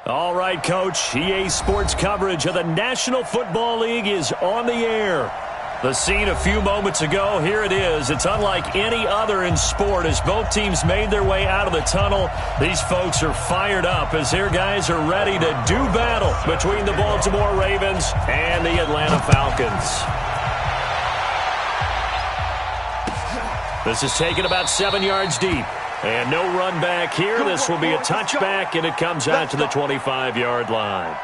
All right, Coach. EA Sports coverage of the National Football League is on the air. The scene a few moments ago, here it is. It's unlike any other in sport as both teams made their way out of the tunnel. These folks are fired up as their guys are ready to do battle between the Baltimore Ravens and the Atlanta Falcons. This is taken about 7 yards deep. And no run back here. This will be a touchback, and it comes out to the 25-yard line.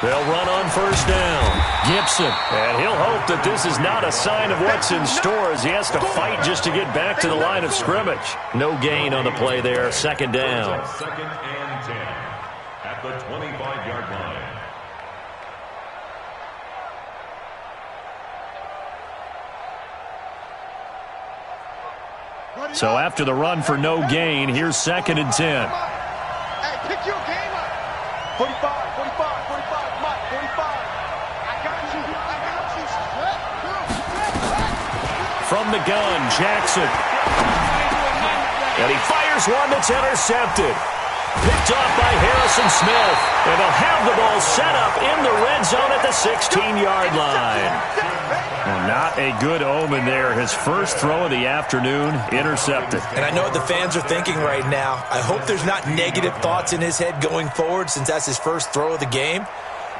They'll run on first down. Gibson, and he'll hope that this is not a sign of what's in store as he has to fight just to get back to the line of scrimmage. No gain on the play there, second down. Second and 10 at the 25-yard line. So after the run for no gain, here's second and 10. Hey, pick your game up. 45, 45, 45, Mike, 45. I got you. From the gun, Jackson. And he fires one that's intercepted. Picked off by Harrison Smith. And they'll have the ball set up in the red zone at the 16-yard line. Well, not a good omen there. His first throw of the afternoon, intercepted. And I know what the fans are thinking right now. I hope there's not negative thoughts in his head going forward since that's his first throw of the game.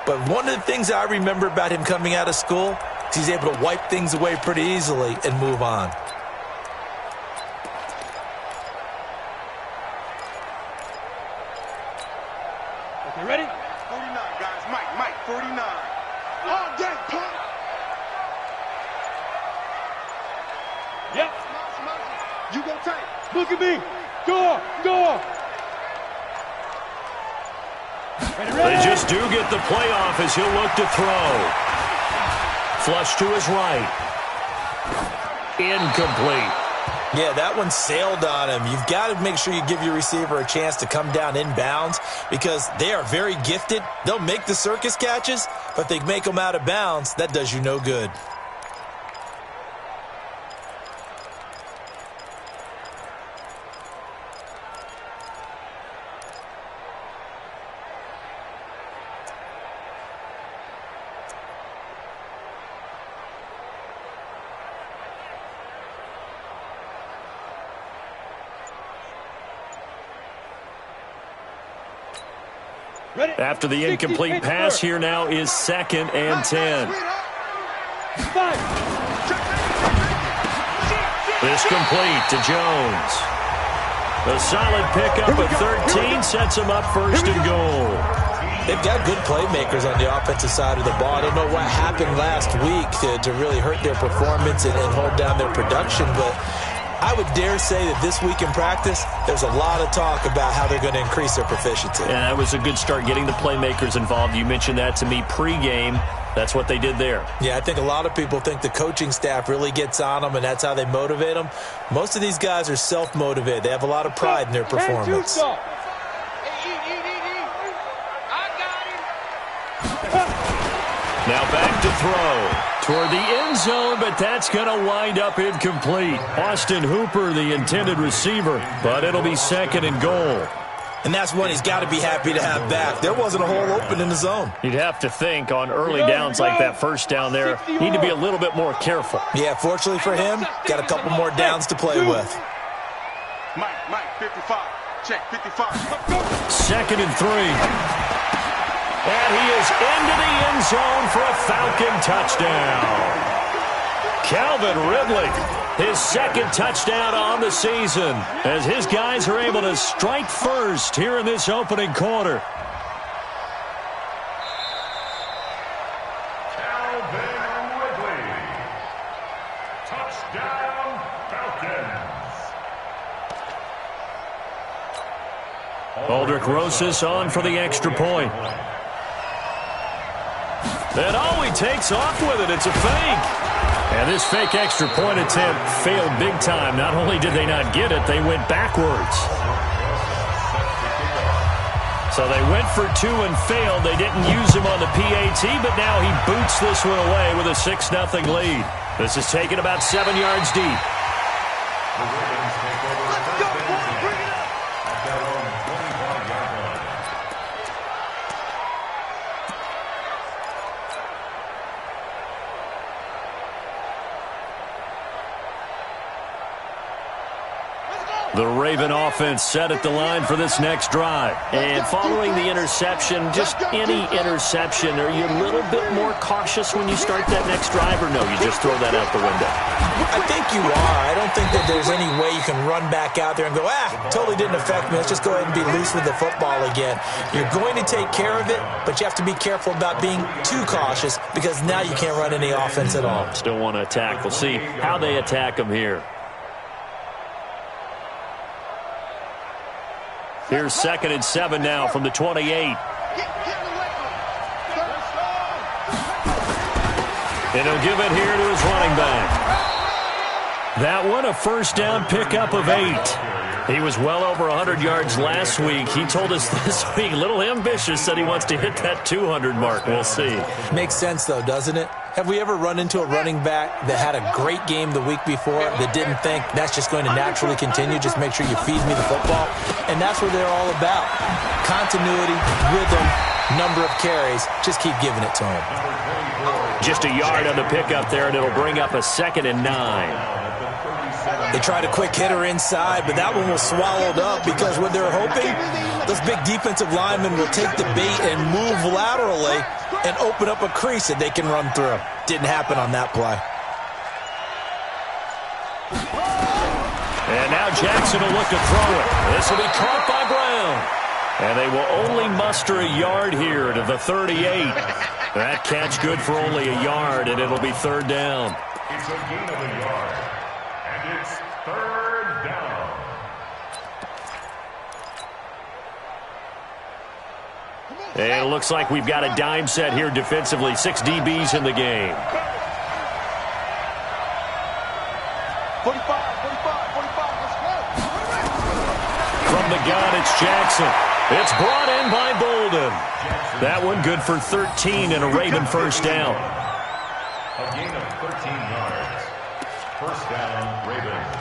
But one of the things I remember about him coming out of school is he's able to wipe things away pretty easily and move on. Okay, ready? 49, guys. Mike, 49. All day, pump. Yep. You go tight. Look at me. Go. They just do get the playoff as he'll look to throw. Flush to his right. Incomplete. Yeah, that one sailed on him. You've got to make sure you give your receiver a chance to come down inbounds because they are very gifted. They'll make the circus catches, but if they make them out of bounds, that does you no good. After the incomplete pass, here now is second and 10. This complete to Jones. A solid pickup at 13 sets him up first and goal. They've got good playmakers on the offensive side of the ball. I don't know what happened last week to really hurt their performance and hold down their production, but I would dare say that this week in practice, there's a lot of talk about how they're going to increase their proficiency. Yeah, that was a good start getting the playmakers involved. You mentioned that to me pregame. That's what they did there. Yeah, I think a lot of people think the coaching staff really gets on them, and that's how they motivate them. Most of these guys are self-motivated. They have a lot of pride in their performance. Now back to throw. Toward the end zone, but that's going to wind up incomplete. Austin Hooper, the intended receiver, but it'll be second and goal. And that's one he's got to be happy to have back. There wasn't a hole open in the zone. You'd have to think on early downs like that first down there, need to be a little bit more careful. Yeah, fortunately for him, got a couple more downs to play with. Mike, 55. Check, 55. Second and 3. And he is into the end zone for a Falcon touchdown. Calvin Ridley, his second touchdown on the season, as his guys are able to strike first here in this opening quarter. Calvin Ridley. Touchdown. Touchdown, Falcons. Aldrich Rosas on for the extra point. And he takes off with it. It's a fake. And this fake extra point attempt failed big time. Not only did they not get it, they went backwards. So they went for 2 and failed. They didn't use him on the PAT, but now he boots this one away with a 6-0 lead. This is taken about 7 yards deep. The Raven offense set at the line for this next drive. And following the interception, just any interception, are you a little bit more cautious when you start that next drive, or no, you just throw that out the window? I think you are. I don't think that there's any way you can run back out there and go, totally didn't affect me. Let's just go ahead and be loose with the football again. You're going to take care of it, but you have to be careful about being too cautious because now you can't run any offense at all. Still want to attack. We'll see how they attack them here. Here's 2nd and 7 now from the 28. And he'll give it here to his running back. That one a first down pickup of 8. He was well over 100 yards last week. He told us this week, a little ambitious, that he wants to hit that 200 mark. We'll see. Makes sense, though, doesn't it? Have we ever run into a running back that had a great game the week before that didn't think that's just going to naturally continue? Just make sure you feed me the football. And that's what they're all about. Continuity, rhythm, number of carries. Just keep giving it to him. Just a yard on the pickup there, and it'll bring up a 2nd and 9. They tried a quick hitter inside, but that one was swallowed up because what they're hoping, those big defensive linemen will take the bait and move laterally and open up a crease that they can run through. Didn't happen on that play. And now Jackson will look to throw it. This will be caught by Brown. And they will only muster a yard here to the 38. That catch good for only a yard, and it'll be 3rd down. It's a gain of a yard. And it's 3rd down. And it looks like we've got a dime set here defensively. 6 DBs in the game. 45, 45, 45, let's go. From the gun, it's Jackson. It's brought in by Bolden. That one good for 13 and a Raven first down. A gain of 13 yards. First down, Ravens.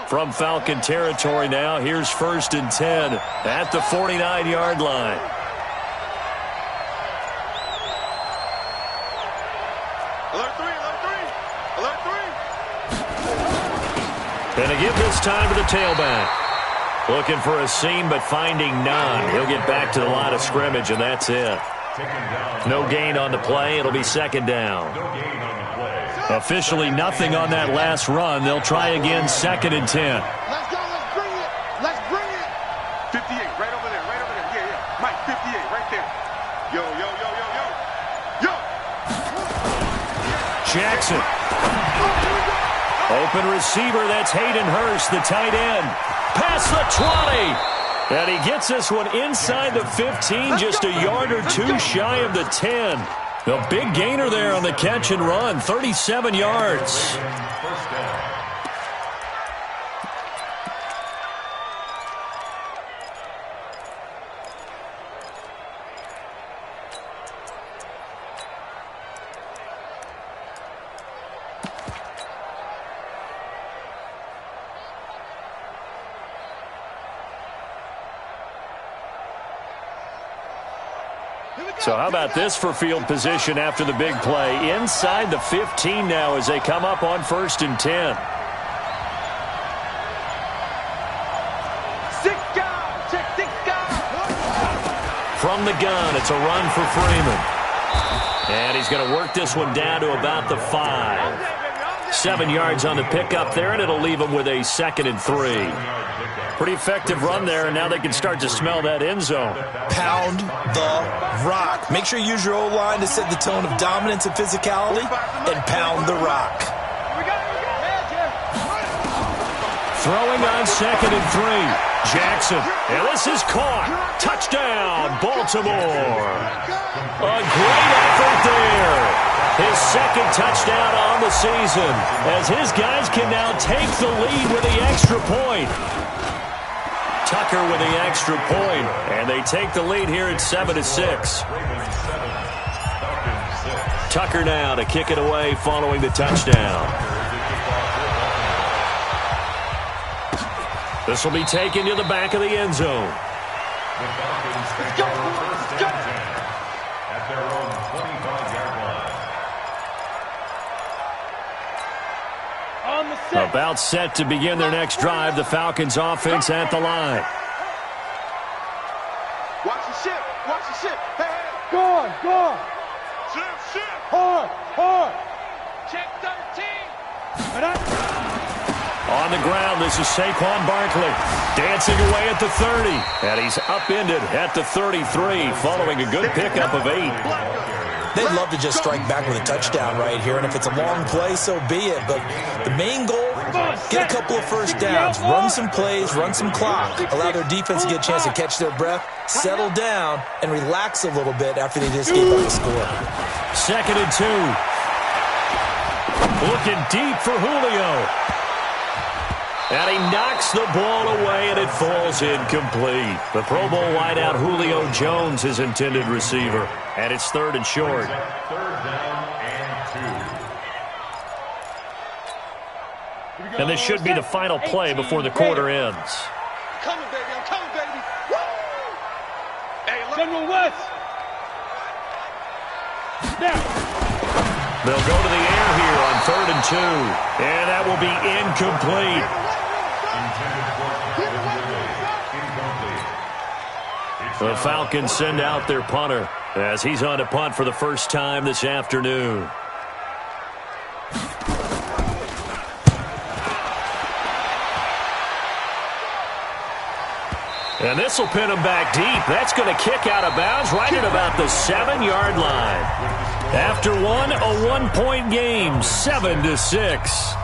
From Falcon territory now, here's 1st and 10 at the 49-yard line. Alert 3, alert 3, alert 3. And a give this time to the tailback. Looking for a seam, but finding none. He'll get back to the line of scrimmage, and that's it. No gain on the play. It'll be 2nd down. No gain on the play. Officially nothing on that last run. They'll try again, 2nd and 10. Let's go, let's bring it. Let's bring it. 58, right over there, right over there. Yeah, yeah. Mike, 58, right there. Yo, yo, yo, yo, yo. Yo. Jackson. Open receiver, that's Hayden Hurst, the tight end. Past the 20. And he gets this one inside the 15, just a yard or 2 shy of the 10. The big gainer there on the catch and run, 37 yards. So how about this for field position after the big play? Inside the 15 now as they come up on 1st and 10. 6 guys, check 6 guys. From the gun, it's a run for Freeman. And he's going to work this one down to about the 5. 7 yards on the pickup there, and it'll leave him with a 2nd and 3. Pretty effective run there, and now they can start to smell that end zone. Pound the rock. Make sure you use your O-line to set the tone of dominance and physicality, and pound the rock. Throwing on 2nd and 3. Jackson, and this is caught. Touchdown, Baltimore. A great effort there. His 2nd touchdown on the season, as his guys can now take the lead with the extra point. Tucker with the extra point, and they take the lead here at 7-6. Tucker now to kick it away following the touchdown. This will be taken to the back of the end zone. The Falcons take first and 10 at their own 25-yard line. About set to begin their next drive. The Falcons offense at the line. Watch the ship. Watch the ship. Hey, hey. Go on, go on. Ship. Hard, hard. Check 13. And I... On the ground, this is Saquon Barkley dancing away at the 30. And he's upended at the 33 following a good pickup of 8. They'd love to just strike back with a touchdown right here, and if it's a long play, so be it. But the main goal, get a couple of first downs, run some plays, run some clock, allow their defense to get a chance to catch their breath, settle down, and relax a little bit after they just gave up a score. 2nd and 2. Looking deep for Julio. And he knocks the ball away, and it falls incomplete. The Pro Bowl wideout Julio Jones, his intended receiver. And it's 3rd and short. 3rd down and 2. And this should be the final play before the quarter ends. Coming, baby. I'm coming, baby. Woo! Hey, look. General West. They'll go to the air here on 3rd and 2. And that will be incomplete. The Falcons send out their punter as he's on to punt for the first time this afternoon. And this will pin him back deep. That's going to kick out of bounds right at about the 7-yard line. After one, a one-point game, 7-6.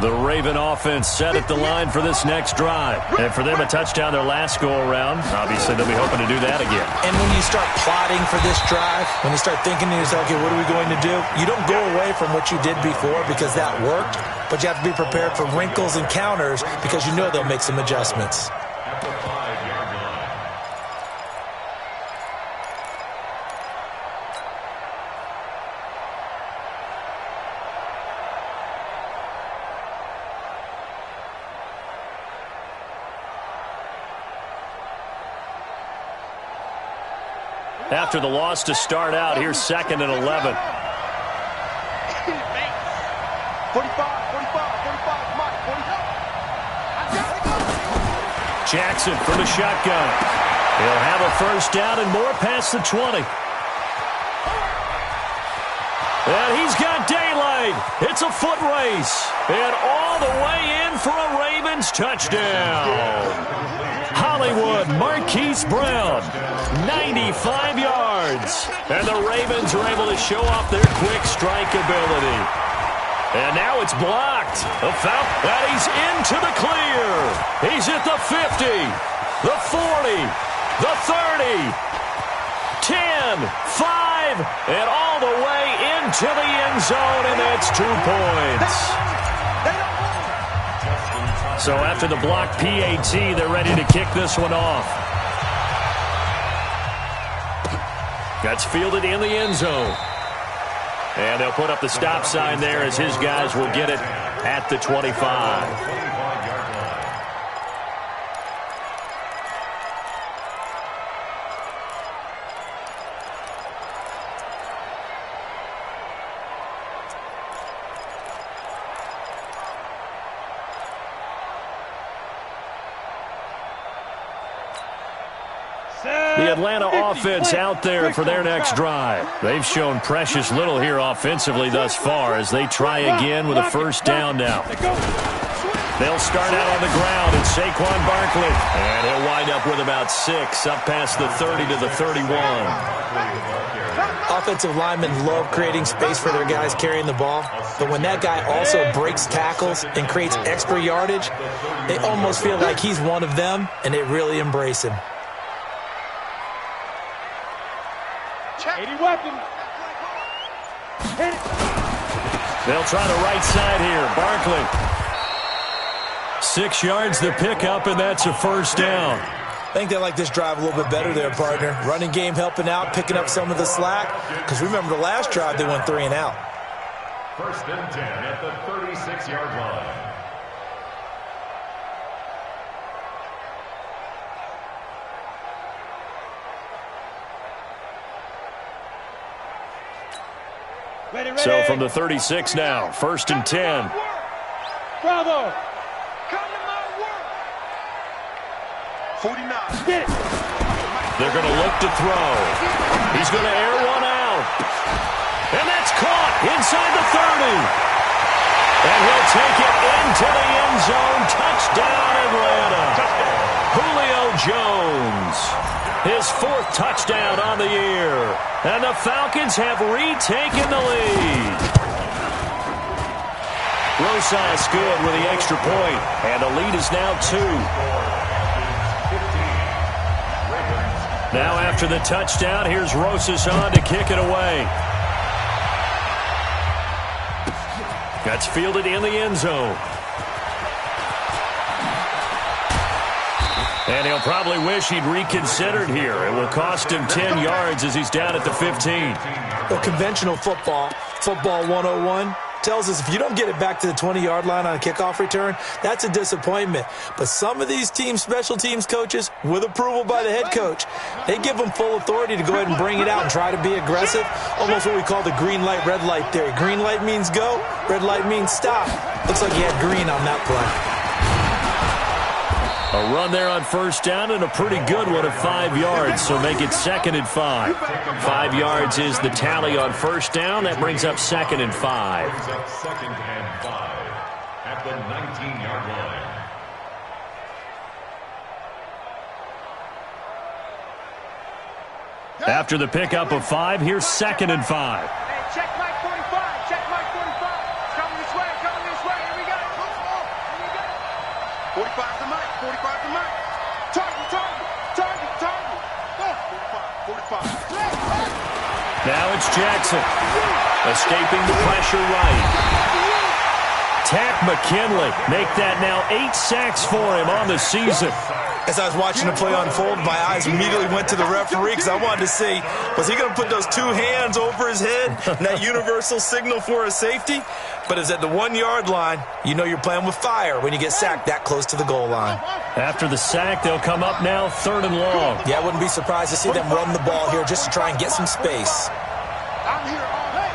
The Raven offense set at the line for this next drive. And for them, a touchdown their last go-around. Obviously, they'll be hoping to do that again. And when you start plotting for this drive, when you start thinking to yourself, okay, what are we going to do? You don't go away from what you did before because that worked, but you have to be prepared for wrinkles and counters because you know they'll make some adjustments. At the 5-yard line. After the loss to start out, here's 2nd and 11. 45, 45, 45, Mike, 45. Jackson from the shotgun. He'll have a first down and more past the 20. And he's got daylight. It's a foot race. And all the way in for a Ravens touchdown. Hollywood Marquise Brown, 95 yards. And the Ravens are able to show off their quick strike ability. And now it's blocked. The foul, and he's into the clear. He's at the 50, the 40, the 30, 10, 5, and all the way into the end zone, and that's 2 points. So after the blocked PAT, they're ready to kick this one off. That's fielded in the end zone. And they'll put up the stop sign there as his guys will get it at the 25. Atlanta offense out there for their next drive. They've shown precious little here offensively thus far as they try again with a first down now. They'll start out on the ground, and Saquon Barkley. And he'll wind up with about 6, up past the 30 to the 31. Offensive linemen love creating space for their guys carrying the ball, but when that guy also breaks tackles and creates extra yardage, they almost feel like he's one of them, and they really embrace him. 80 weapon. They'll try the right side here. Barkley. 6 yards the pickup, and that's a first down. I think they like this drive a little bit better there, partner. Running game helping out, picking up some of the slack. Because remember the last drive, they went 3 and out. First and 10 at the 36-yard line. So from the 36 now, first and 10. Bravo. 49. They're going to look to throw. He's going to air one out. And that's caught inside the 30. And he'll take it into the end zone. Touchdown, Atlanta. Julio Jones. His 4th touchdown on the year. And the Falcons have retaken the lead. Rosas good with the extra point. And the lead is now 2. Now after the touchdown, here's Rosas on to kick it away. That's fielded in the end zone. And he'll probably wish he'd reconsidered here. It will cost him 10 yards as he's down at the 15. The conventional football 101, tells us if you don't get it back to the 20-yard line on a kickoff return, that's a disappointment. But some of these special teams coaches, with approval by the head coach, they give them full authority to go ahead and bring it out and try to be aggressive, almost what we call the green light, red light theory. Green light means go, red light means stop. Looks like he had green on that play. A run there on first down and a pretty good one of 5 yards, so make it 2nd and 5. 5 yards is the tally on first down. That brings up 2nd and 5. Brings up 2nd and 5 at the 19-yard line. After the pickup of 5, here's 2nd and 5. Hey, check Mike 45. Check Mike 45. It's coming this way. Coming this way. Here we go. Here we go. 45 to Mike. 45 to Mike. Target, target, target, target. 45, 45. Now it's Jackson. Escaping the pressure right. Tack McKinley. Make that now 8 sacks for him on the season. As I was watching the play unfold, my eyes immediately went to the referee because I wanted to see, was he going to put those 2 hands over his head and that universal signal for a safety? But it's at the 1-yard line. You know you're playing with fire when you get sacked that close to the goal line. After the sack, they'll come up now 3rd and long. Yeah, I wouldn't be surprised to see them run the ball here just to try and get some space. I'm here all day.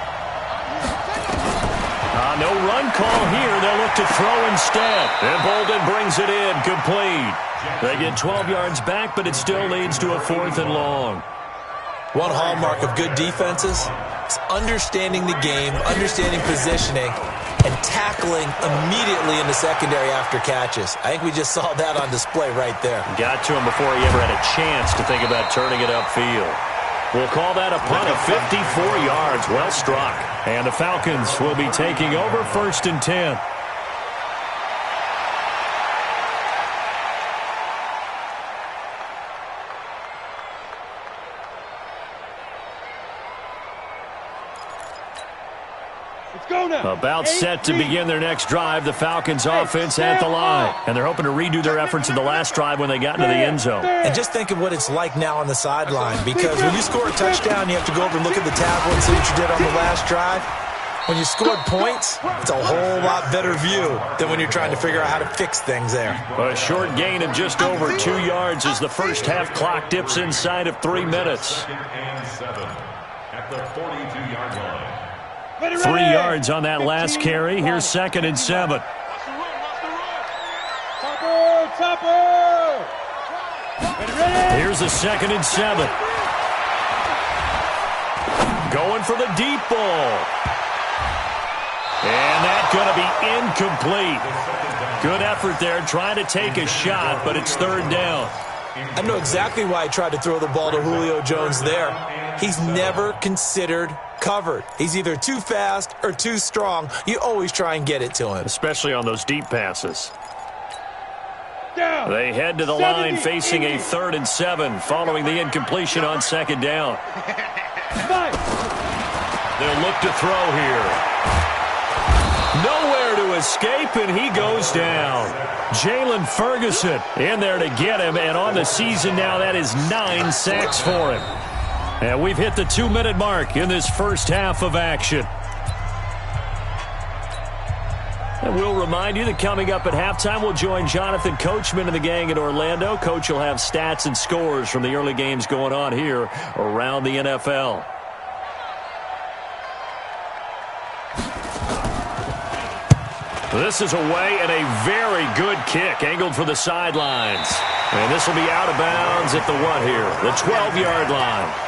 No run call here. They'll look to throw instead. And Bolden brings it in, complete. They get 12 yards back, but it still leads to a 4th and long. One hallmark of good defenses is understanding the game, understanding positioning, and tackling immediately in the secondary after catches. I think we just saw that on display right there. Got to him before he ever had a chance to think about turning it upfield. We'll call that a punt of 54 yards. Well struck. And the Falcons will be taking over 1st and 10. About set to begin their next drive. The Falcons offense at the line. And they're hoping to redo their efforts in the last drive when they got into the end zone. And just think of what it's like now on the sideline. Because when you score a touchdown, you have to go over and look at the tablet and see what you did on the last drive. When you scored points, it's a whole lot better view than when you're trying to figure out how to fix things there. A short gain of just over 2 yards as the first half clock dips inside of 3 minutes. 2nd and 7 at the 42-yard line. 3 yards on that last carry. Here's 2nd and 7. Topper, topper. Here's a 2nd and 7. Going for the deep ball. And that's going to be incomplete. Good effort there, trying to take a shot, but it's 3rd down. I know exactly why he tried to throw the ball to Julio Jones there. He's never considered covered. He's either too fast or too strong. You always try and get it to him. Especially on those deep passes. They head to the line facing a 3rd and 7 following the incompletion on 2nd down. They'll look to throw here. Nowhere to escape, and he goes down. Jalen Ferguson in there to get him, and on the season now, that is 9 sacks for him. And we've hit the 2-minute mark in this first half of action. And we'll remind you that coming up at halftime, we'll join Jonathan Coachman and the gang in Orlando. Coach will have stats and scores from the early games going on here around the NFL. This is away and a very good kick angled for the sidelines. And this will be out of bounds at the what here? The 12-yard line.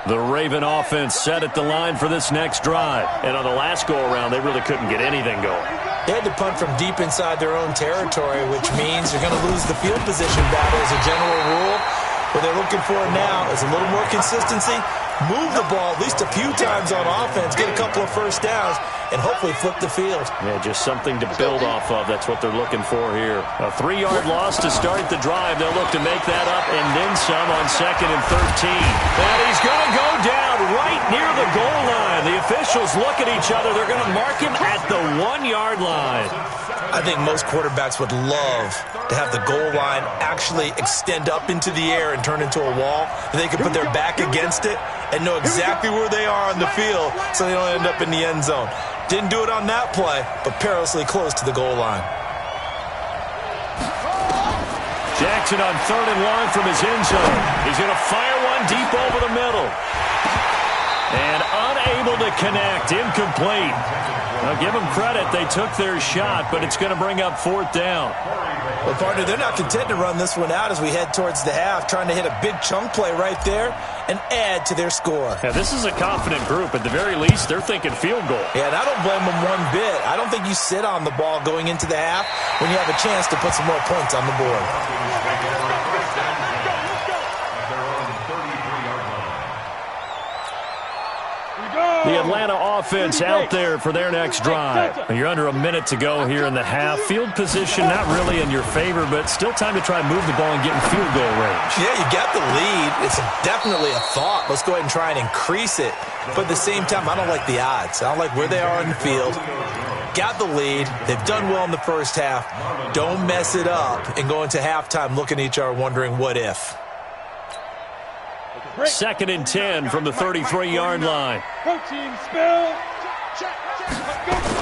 The Raven offense set at the line for this next drive. And on the last go-around, they really couldn't get anything going. They had to punt from deep inside their own territory, which means you're going to lose the field position battle as a general rule. What they're looking for now is a little more consistency, move the ball at least a few times on offense, get a couple of first downs, and hopefully flip the field. Yeah, just something to build off of. That's what they're looking for here. A 3-yard loss to start the drive. They'll look to make that up and then some on 2nd and 13. And he's going to go down right near the goal line. The officials look at each other. They're going to mark him at the 1-yard line. I think most quarterbacks would love to have the goal line actually extend up into the air and turn into a wall. And they can put their back against it and know exactly where they are on the field so they don't end up in the end zone. Didn't do it on that play, but perilously close to the goal line. Jackson on 3rd and long from his end zone. He's going to fire one deep over the middle. And unable to connect, incomplete. Now give them credit, they took their shot, but it's going to bring up 4th down. Well, partner, they're not content to run this one out as we head towards the half, trying to hit a big chunk play right there and add to their score. Yeah, this is a confident group. At the very least, they're thinking field goal. Yeah, and I don't blame them one bit. I don't think you sit on the ball going into the half when you have a chance to put some more points on the board. The Atlanta offense out there for their next drive. You're under a minute to go here in the half. Field position not really in your favor, but still time to try and move the ball and get in field goal range. Yeah, you got the lead. It's definitely a thought. Let's go ahead and try and increase it. But at the same time, I don't like the odds. I don't like where they are in the field. Got the lead. They've done well in the first half. Don't mess it up and go into halftime looking at each other wondering what if. 2nd and 10 from the 33-yard line.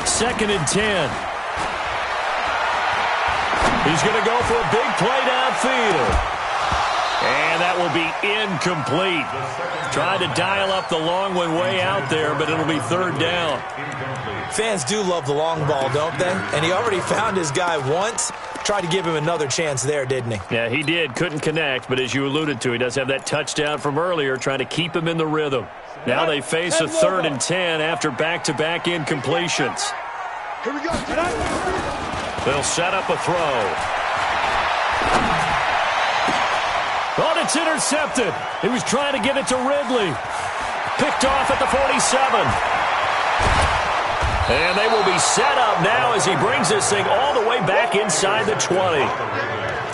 2nd and 10. He's going to go for a big play downfield. And that will be incomplete. Tried to dial up the long one way out there, but it'll be 3rd down. Fans do love the long ball, don't they? And he already found his guy once. Tried to give him another chance there, didn't he? Yeah, he did. Couldn't connect, but as you alluded to, he does have that touchdown from earlier, trying to keep him in the rhythm. Now they face a 3rd and 10 after back-to-back incompletions. Here we go. They'll set up a throw. Oh, it's intercepted. He was trying to get it to Ridley. Picked off at the 47. And they will be set up now as he brings this thing all the way back inside the 20.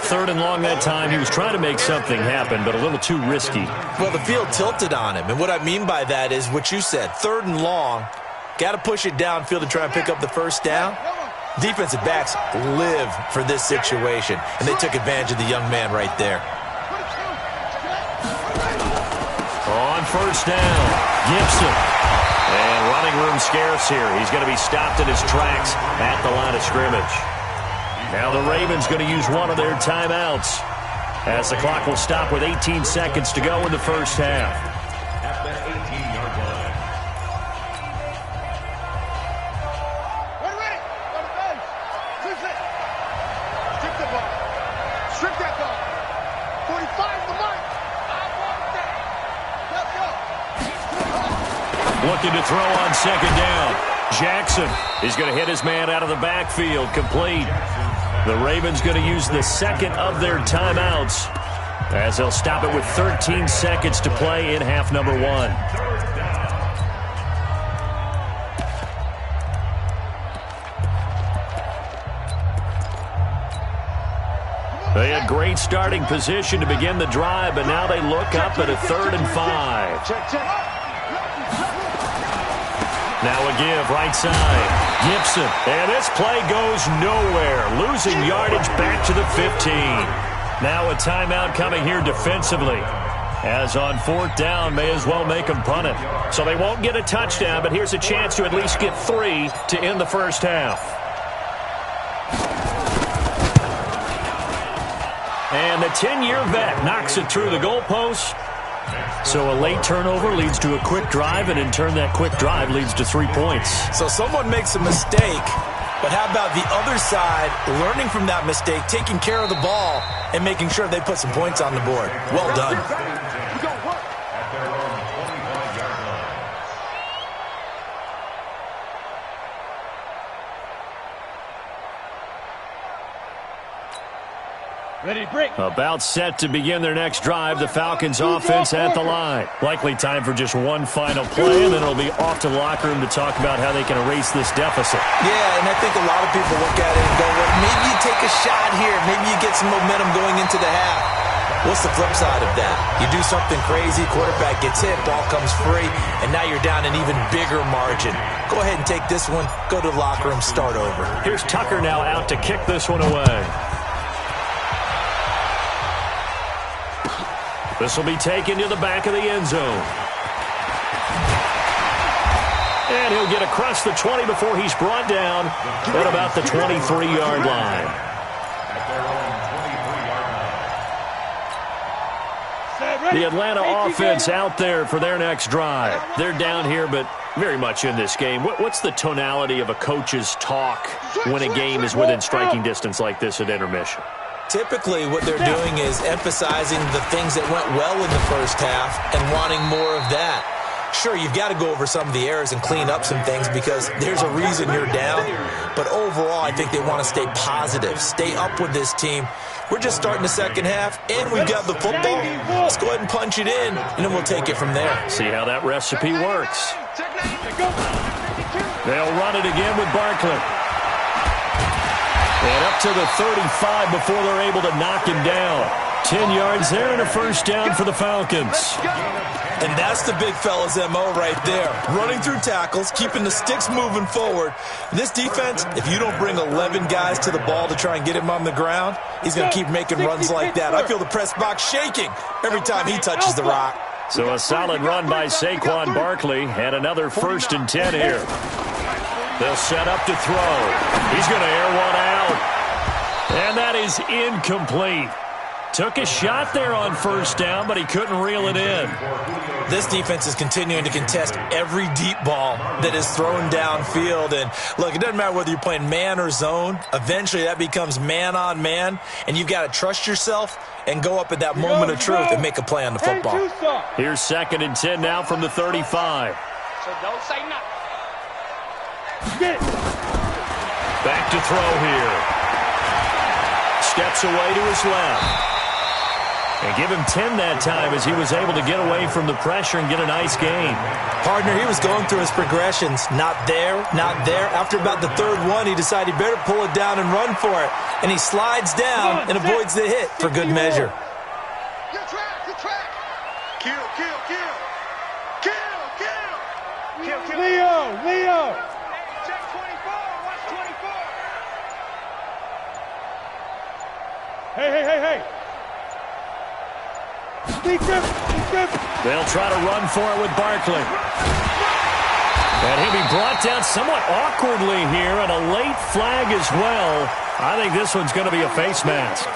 3rd and long that time. He was trying to make something happen, but a little too risky. Well, the field tilted on him, and what I mean by that is what you said. 3rd and long, got to push it downfield to try and pick up the first down. Defensive backs live for this situation, and they took advantage of the young man right there. On 1st down, Gibson. And running room scarce here. He's going to be stopped in his tracks at the line of scrimmage. Now the Ravens going to use one of their timeouts, as the clock will stop with 18 seconds to go in the first half. At the 18-yard line. Ready. Go to base. Switch it. Strip the ball. Strip that ball. 45 the mark. I want that. Let's go. Looking to throw on second down. Jackson is going to hit his man out of the backfield, complete. The Ravens going to use the second of their timeouts, as they'll stop it with 13 seconds to play in half number one. They had great starting position to begin the drive, but now they look up at a 3rd and 5. Check. Now a give, right side. Gibson, and this play goes nowhere. Losing yardage back to the 15. Now a timeout coming here defensively, as on 4th down, may as well make them punt it. So they won't get a touchdown, but here's a chance to at least get 3 to end the first half. And the 10-year vet knocks it through the goalpost. So a late turnover leads to a quick drive, and in turn that quick drive leads to 3 points. So someone makes a mistake, but how about the other side learning from that mistake, taking care of the ball, and making sure they put some points on the board? Well done. At their own 25-yard line. Ready, break. About set to begin their next drive, the Falcons offense at the line. Likely time for just one final play, and then it'll be off to the locker room to talk about how they can erase this deficit. Yeah, and I think a lot of people look at it and go, well, maybe you take a shot here. Maybe you get some momentum going into the half. What's the flip side of that? You do something crazy, quarterback gets hit, ball comes free, and now you're down an even bigger margin. Go ahead and take this one, go to the locker room, start over. Here's Tucker now out to kick this one away. This will be taken to the back of the end zone. And he'll get across the 20 before he's brought down at about the 23-yard line. At their own 23-yard line. The Atlanta offense out there for their next drive. They're down here, but very much in this game. What's the tonality of a coach's talk when a game is within striking distance like this at intermission? Typically, what they're doing is emphasizing the things that went well in the first half and wanting more of that. Sure, you've got to go over some of the errors and clean up some things because there's a reason you're down. But overall, I think they want to stay positive, stay up with this team. We're just starting the second half, and we've got the football. Let's go ahead and punch it in, and then we'll take it from there. See how that recipe works. They'll run it again with Barkley. And up to the 35 before they're able to knock him down. 10 yards there and a first down for the Falcons. And that's the big fella's MO right there. Running through tackles, keeping the sticks moving forward. This defense, if you don't bring 11 guys to the ball to try and get him on the ground, he's going to keep making runs like that. I feel the press box shaking every time he touches the rock. So a solid run by Saquon Barkley and another 1st and 10 here. They'll set up to throw. He's going to air one out. And that is incomplete. Took a shot there on first down, but he couldn't reel it in. This defense is continuing to contest every deep ball that is thrown downfield. And look, it doesn't matter whether you're playing man or zone. Eventually that becomes man on man, and you've got to trust yourself and go up at that moment of truth and make a play on the football. Here's 2nd and 10 now from the 35. So don't say nothing. Back to throw here. Steps away to his left. And give him 10 that time as he was able to get away from the pressure and get a nice gain. Partner, he was going through his progressions. Not there, not there. After about the 3rd one, he decided he better pull it down and run for it. And he slides down and avoids the hit for good measure. Good track. Kill. Leo. Check 24. Watch 24. Hey. Deep grip. They'll try to run for it with Barkley. And he'll be brought down somewhat awkwardly here, and a late flag as well. I think this one's going to be a face mask.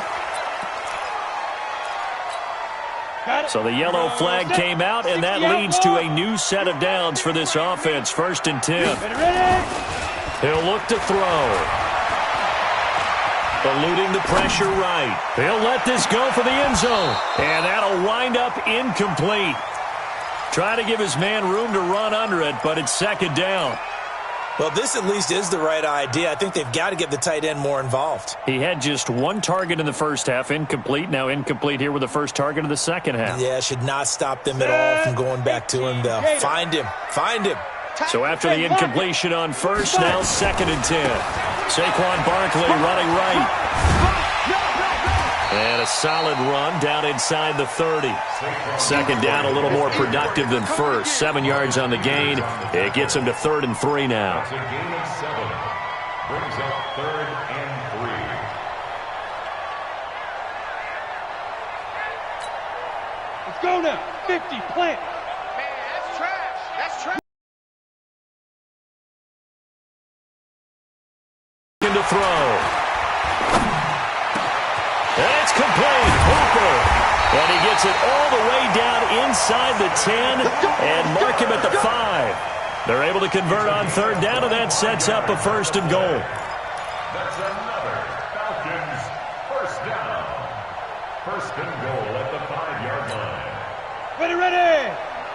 So the yellow flag came out, and that leads to a new set of downs for this offense. 1st and 10. He'll look to throw. Eluding the pressure right. He'll let this go for the end zone. And that'll wind up incomplete. Trying to give his man room to run under it, but it's 2nd down. Well, this at least is the right idea. I think they've got to get the tight end more involved. He had just 1 target in the first half, incomplete. Now incomplete here with the first target of the second half. Yeah, should not stop them at all from going back to him, though. Find him. Find him. So after the incompletion on first, now 2nd and 10. Saquon Barkley running right. And a solid run down inside the 30. 2nd down, a little more productive than first. 7 yards on the gain. It gets him to 3rd and 3 now. It's a gain of 7. Brings up 3rd and 3. Let's go now. 50, plant. Man, that's trash. That's trash. To throw. And it's complete. Hooper. And he gets it all the way down inside the 10 and mark him at the 5. They're able to convert on 3rd down, and that sets up a 1st and goal. That's another Falcons 1st down. 1st and goal at the 5-yard line. Ready.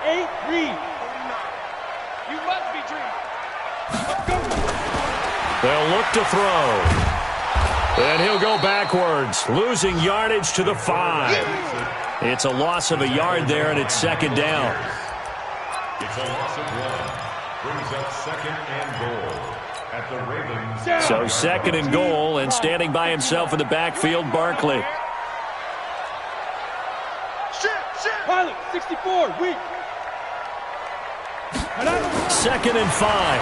8, read. You must be dreaming. Let's go. They'll look to throw. And he'll go backwards, losing yardage to the 5. It's a loss of a yard there, and it's 2nd down. It's a loss of 1. Brings up 2nd and goal at the Ravens. So 2nd and goal, and standing by himself in the backfield, Barkley. Pilot, 64, weak. 2nd and 5.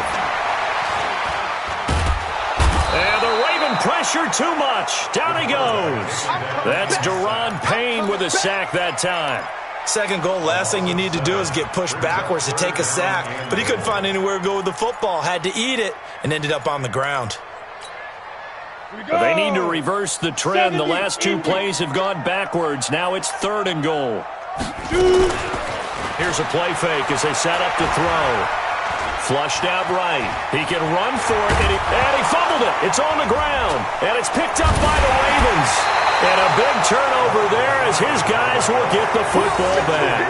And the Raven pressure too much. Down he goes. That's Daron Payne with a sack that time. 2nd goal, last thing you need to do is get pushed backwards to take a sack. But he couldn't find anywhere to go with the football. Had to eat it and ended up on the ground. They need to reverse the trend. The last 2 plays have gone backwards. Now it's 3rd and goal. Here's a play fake as they set up to throw. Flushed out right. He can run for it, and he fumbled it. It's on the ground, and it's picked up by the Ravens. And a big turnover there as his guys will get the football back.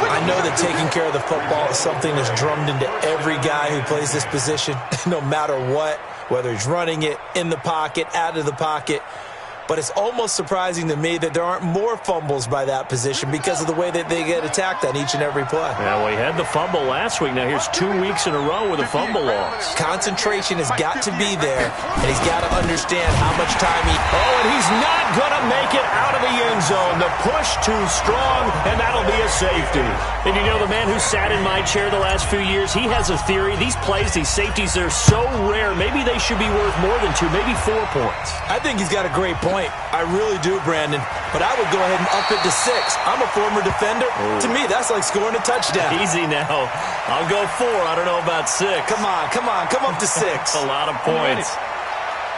I know that taking care of the football is something that's drummed into every guy who plays this position, no matter what, whether he's running it, in the pocket, out of the pocket. But it's almost surprising to me that there aren't more fumbles by that position because of the way that they get attacked on each and every play. Yeah, well, he had the fumble last week. Now here's 2 weeks in a row with a fumble loss. Concentration has got to be there, and he's got to understand how much time he... Oh, and he's not going to make it out of the end zone. The push too strong, and that'll be a safety. And you know, the man who sat in my chair the last few years, he has a theory. These plays, these safeties, they're so rare. Maybe they should be worth more than 2, maybe 4 points. I think he's got a great point. I really do, Brandon. But I would go ahead and up it to 6. I'm a former defender. Ooh. To me, that's like scoring a touchdown. Easy now. I'll go 4. I don't know about 6. Come on. Come up to 6. A lot of points.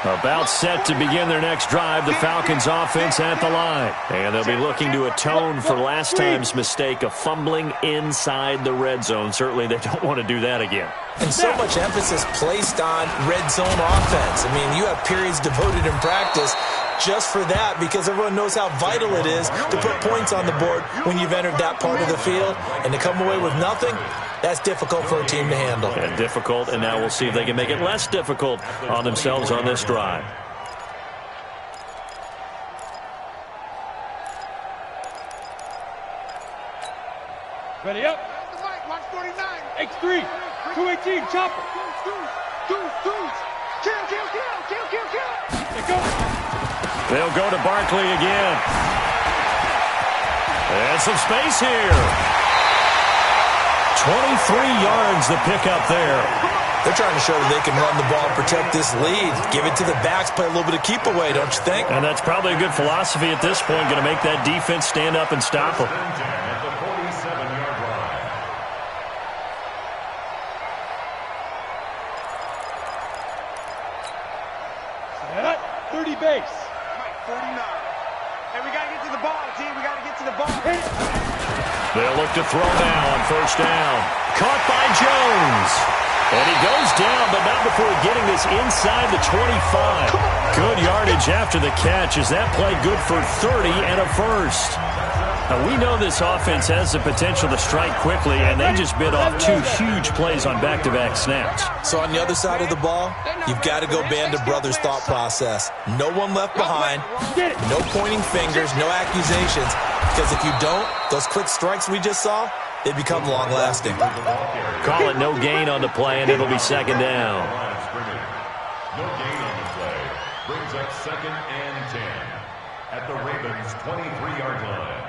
About set to begin their next drive, the Falcons offense at the line. And they'll be looking to atone for last time's mistake of fumbling inside the red zone. Certainly they don't want to do that again. And so much emphasis placed on red zone offense. I mean, you have periods devoted in practice just for that because everyone knows how vital it is to put points on the board when you've entered that part of the field. And to come away with nothing, that's difficult for a team to handle. And difficult, and now we'll see if they can make it less difficult on themselves on this drive. Ready up. Watch 49. X3. 218. Chopper. Kill. Let go. They'll go to Barkley again. And some space here. 23 yards the pickup there. They're trying to show that they can run the ball and protect this lead. Give it to the backs, play a little bit of keep away, don't you think? And that's probably a good philosophy at this point, going to make that defense stand up and stop them. At the 47-yard line. 30 base. 49. Hey, we got to get to the ball, team. We got to get to the ball. They'll look to throw now on first down. Caught by Jones. And he goes down, but not before getting this inside the 25. Good yardage after the catch as that play good for 30 and a first. Now, we know this offense has the potential to strike quickly, and they just bit off 2 huge plays on back-to-back snaps. So on the other side of the ball, you've got to go Band of Brothers thought process. No one left behind, no pointing fingers, no accusations, because if you don't, those quick strikes we just saw, they become long-lasting. Call it no gain on the play, and it'll be second down. No gain on the play. Brings up 2nd and 10 at the Ravens' 23-yard line.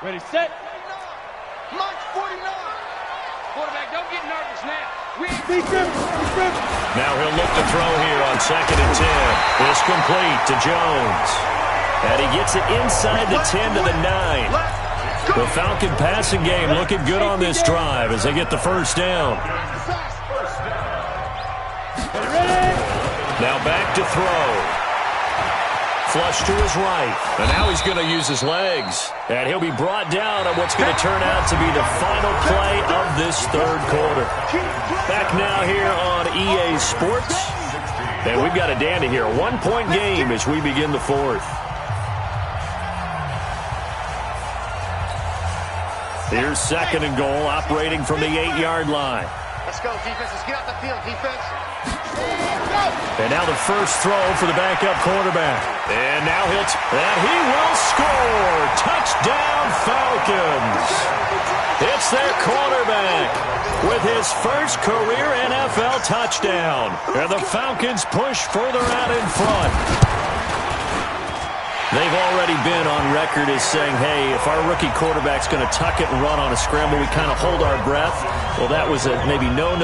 Ready, set. March 49. Quarterback, don't get nervous now. Now he'll look to throw here on 2nd and 10. It's complete to Jones. And he gets it inside the 10 to the 9. The Falcon passing game looking good on this drive as they get the first down. Now back to throw. Flush to his right. And now he's going to use his legs. And he'll be brought down on what's going to turn out to be the final play of this third quarter. Back now here on EA Sports. And we've got a dandy here. A 1-point game as we begin the fourth. Here's 2nd and goal, operating from the 8-yard line. Let's go, defense. Let's get out the field, defense. And now the first throw for the backup quarterback. And now and he will score. Touchdown, Falcons. It's their quarterback with his first career NFL touchdown. And the Falcons push further out in front. They've already been on record as saying, hey, if our rookie quarterback's going to tuck it and run on a scramble, we kind of hold our breath. Well, that was a maybe no,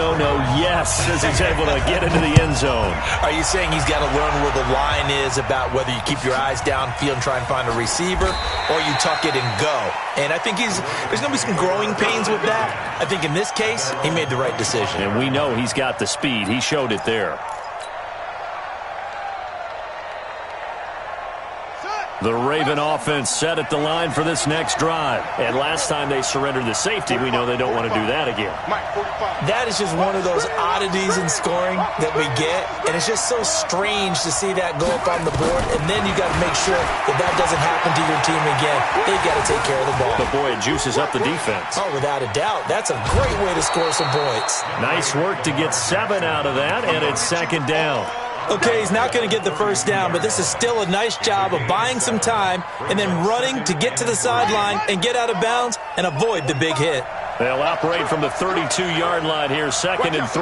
yes, as he's able to get into the end zone. Are you saying he's got to learn where the line is about whether you keep your eyes downfield and try and find a receiver, or you tuck it and go? And I think there's going to be some growing pains with that. I think in this case, he made the right decision. And we know he's got the speed. He showed it there. The Raven offense set at the line for this next drive. And last time they surrendered the safety, we know they don't want to do that again. That is just one of those oddities in scoring that we get. And it's just so strange to see that go up on the board. And then you got to make sure that doesn't happen to your team again. They've got to take care of the ball. But boy, it juices up the defense. Oh, without a doubt. That's a great way to score some points. Nice work to get 7 out of that, and it's 2nd down. Okay, he's not going to get the first down, but this is still a nice job of buying some time and then running to get to the sideline and get out of bounds and avoid the big hit. They'll operate from the 32-yard line here, 2nd and 3.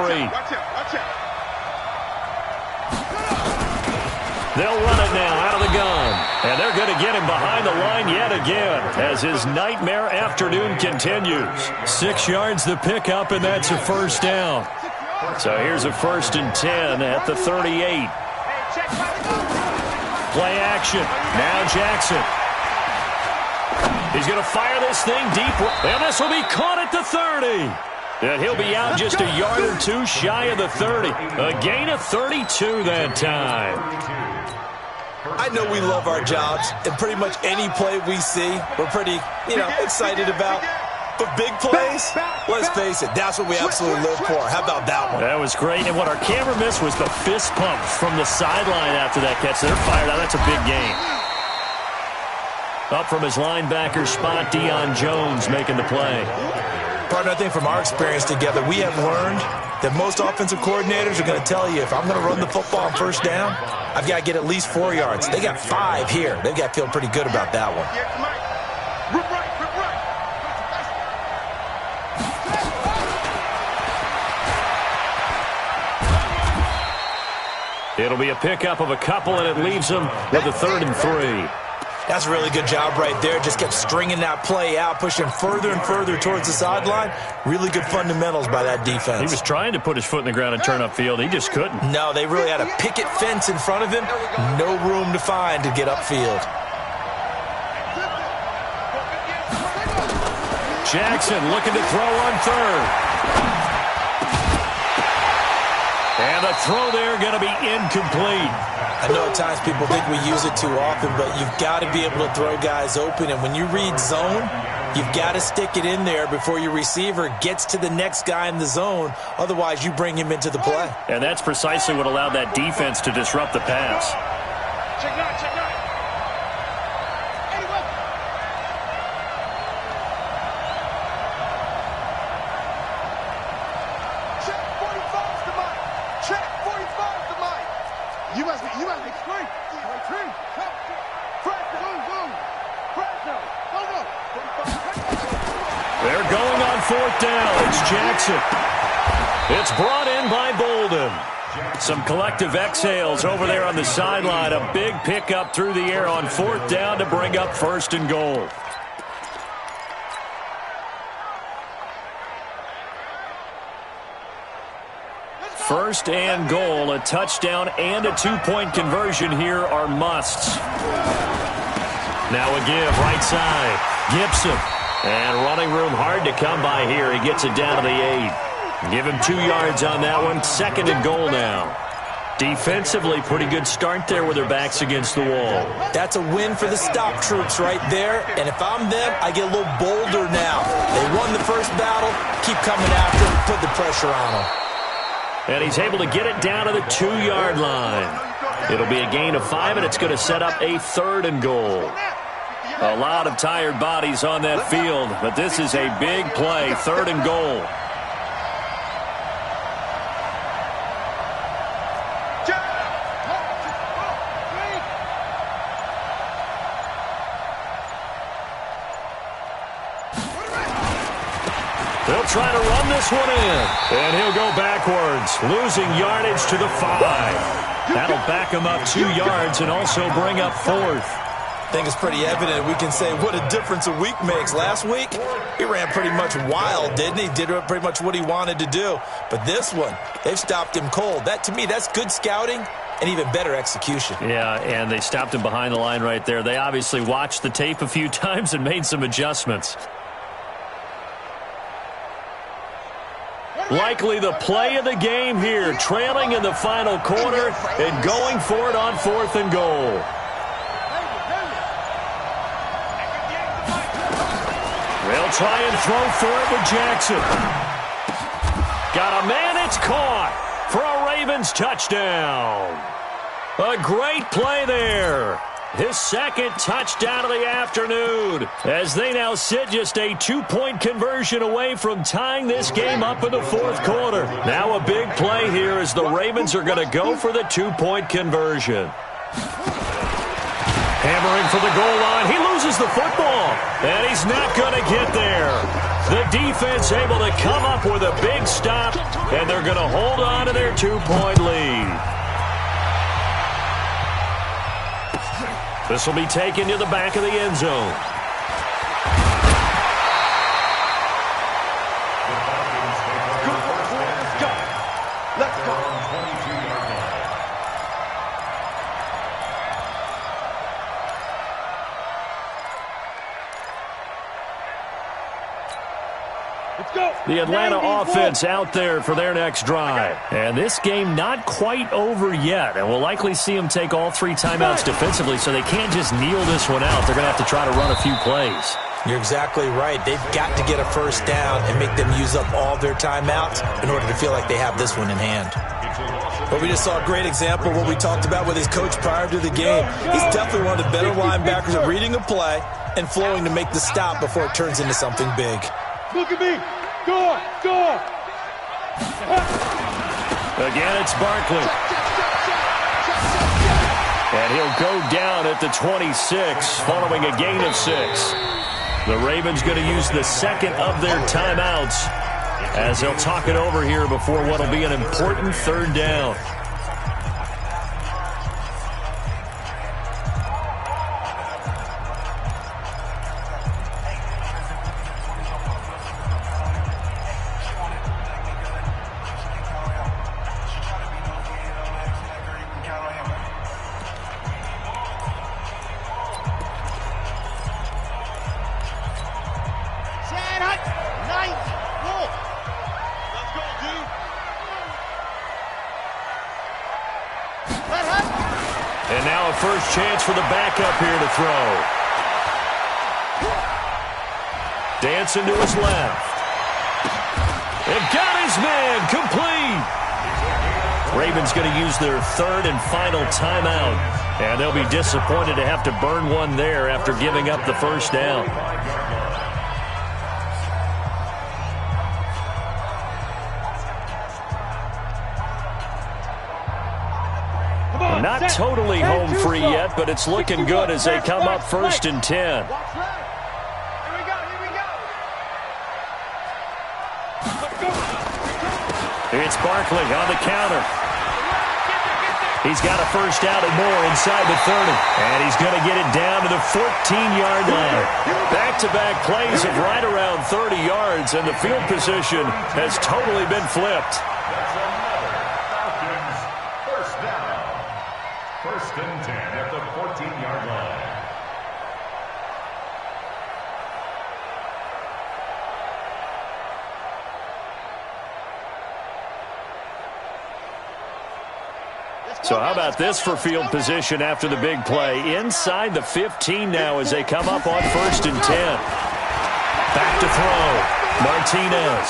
They'll run it now out of the gun. And they're going to get him behind the line yet again as his nightmare afternoon continues. 6 yards the pickup, and that's a first down. So here's a 1st and 10 at the 38. Play action. Now Jackson. He's going to fire this thing deep. And this will be caught at the 30. And he'll be out just a yard or 2 shy of the 30. A gain of 32 that time. I know we love our jobs, and pretty much any play we see, we're pretty, excited about. But big plays, let's face it, that's what we absolutely live for. How about that one? That was great. And what our camera missed was the fist pump from the sideline after that catch. They're fired out. That's a big gain. Up from his linebacker spot, Deion Jones making the play. Partner, I think from our experience together, we have learned that most offensive coordinators are going to tell you, if I'm going to run the football on first down, I've got to get at least 4 yards. They got 5 here. They've got to feel pretty good about that one. It'll be a pickup of a couple, and it leaves them with a 3rd and 3. That's a really good job right there. Just kept stringing that play out, pushing further and further towards the sideline. Really good fundamentals by that defense. He was trying to put his foot in the ground and turn upfield. He just couldn't. No, they really had a picket fence in front of him. No room to find to get upfield. Jackson looking to throw on 3rd. And the throw there going to be incomplete. I know at times people think we use it too often, but you've got to be able to throw guys open. And when you read zone, you've got to stick it in there before your receiver gets to the next guy in the zone. Otherwise, you bring him into the play. And that's precisely what allowed that defense to disrupt the pass. Check it out, check it out. They're going on fourth down. It's Jackson. It's brought in by Bolden. Some collective exhales over there on the sideline. A big pickup through the air on fourth down to bring up first and goal. First and goal, a touchdown and a two-point conversion here are musts. Now a give, right side. Gibson. And running room hard to come by here. He gets it down to the 8. Give him 2 yards on that one. Second and goal now. Defensively, pretty good start there with their backs against the wall. That's a win for the stop troops right there. And if I'm them, I get a little bolder now. They won the first battle. Keep coming after them. Put the pressure on them. And he's able to get it down to the 2-yard line. It'll be a gain of 5, and it's going to set up a third and goal. A lot of tired bodies on that field, but this is a big play, third and goal. They'll try to run this one in, and he'll go backwards, losing yardage to the 5. That'll back him up 2 yards and also bring up fourth. I think it's pretty evident. We can say what a difference a week makes. Last week, he ran pretty much wild, didn't he? Did pretty much what he wanted to do. But this one, they've stopped him cold. That, to me, that's good scouting and even better execution. Yeah, and they stopped him behind the line right there. They obviously watched the tape a few times and made some adjustments. Likely the play of the game here, trailing in the final quarter and going for it on fourth and goal. They'll try and throw for it with Jackson. Got a man, it's caught for a Ravens touchdown. A great play there. His second touchdown of the afternoon as they now sit just a 2-point conversion away from tying this game up in the fourth quarter. Now a big play here as the Ravens are going to go for the 2-point conversion. Hammering for the goal line. He loses the football, and he's not going to get there. The defense able to come up with a big stop, and they're going to hold on to their 2-point lead. This will be taken to the back of the end zone. Let's go. The Atlanta offense out there for their next drive. And this game not quite over yet. And we'll likely see them take all 3 timeouts defensively, so they can't just kneel this one out. They're going to have to try to run a few plays. You're exactly right. They've got to get a first down and make them use up all their timeouts in order to feel like they have this one in hand. But we just saw a great example of what we talked about with his coach prior to the game. He's definitely one of the better linebackers at reading a play and flowing to make the stop before it turns into something big. Look at me. Go on, go on. Again, it's Barkley. And he'll go down at the 26 following a gain of 6. The Ravens going to use the second of their timeouts as they'll talk it over here before what will be an important third down. And now a first chance for the backup here to throw. Dancing to his left. And got his man complete. Ravens going to use their third and final timeout. And they'll be disappointed to have to burn one there after giving up the first down. Not totally home free yet, but it's looking good as they come up 1st and 10. It's Barkley on the counter. He's got a first down and more inside the 30. And he's going to get it down to the 14-yard line. Back-to-back plays of right around 30 yards, and the field position has totally been flipped. That's another Falcons first down. 1st and 10 at the 14-yard line. So how about this for field position after the big play? Inside the 15 now as they come up on 1st and 10. Back to throw. Martinez.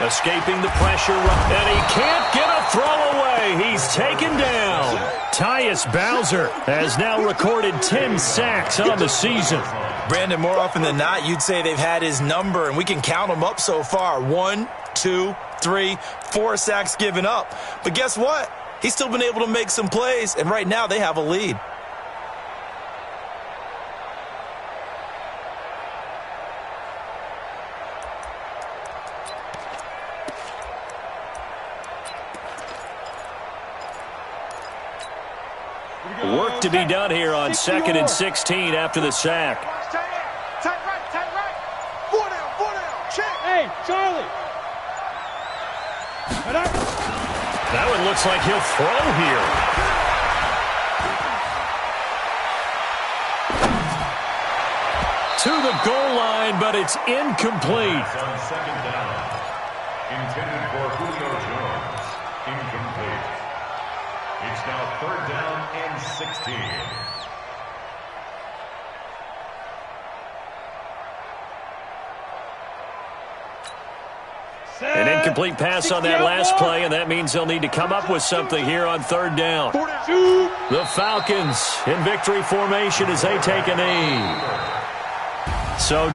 Escaping the pressure. And he can't get a throw away. He's taken down. Tyus Bowser has now recorded 10 sacks on the season. Brandon, more often than not, you'd say they've had his number, and we can count them up so far. 1, 2, 3, 4 sacks given up. But guess what? He's still been able to make some plays, and right now they have a lead. Work to be done here on 2nd and 16 after the sack. Tight right. 4 down. Check. Hey, Charlie. That one looks like he'll throw here. To the goal line, but it's incomplete. On 2nd down. Intended for Julio Jones. Incomplete. It's now 3rd down and 16. An incomplete pass on that last play, and that means they'll need to come up with something here on 3rd down. The Falcons in victory formation as they take a knee. So